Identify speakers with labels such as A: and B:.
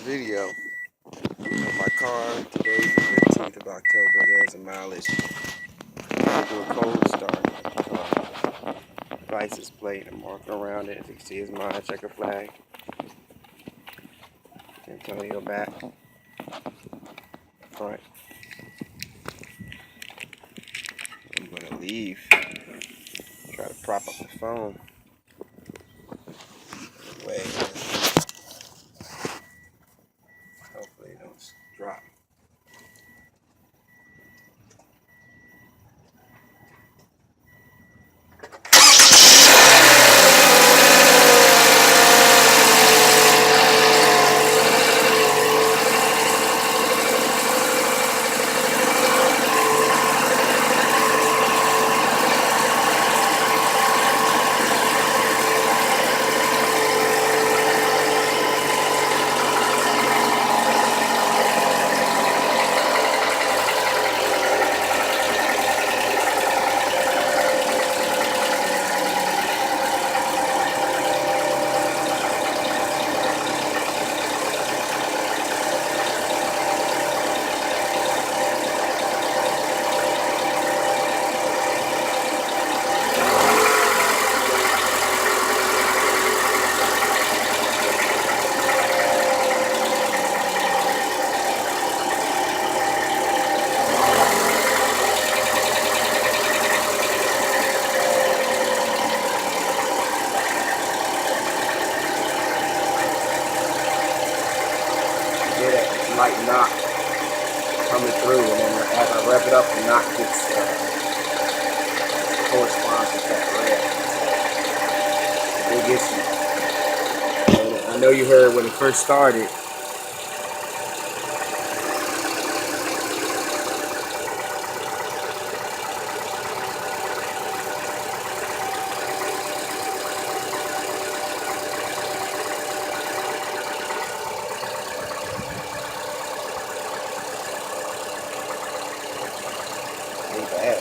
A: video of my car. Today's the 15th of October. There's a mileage. Do a cold start of the car. License plate. I'm walking around it. As you can see, it's my checker flag. Antonio back. Front. I'm gonna leave. Try to prop up the phone. Way. Hopefully it don't drop. That light knock coming through, and then as I rev it up, the knock gets corresponds with that rev. Big issue. And I know you heard when it first started. Ain't bad.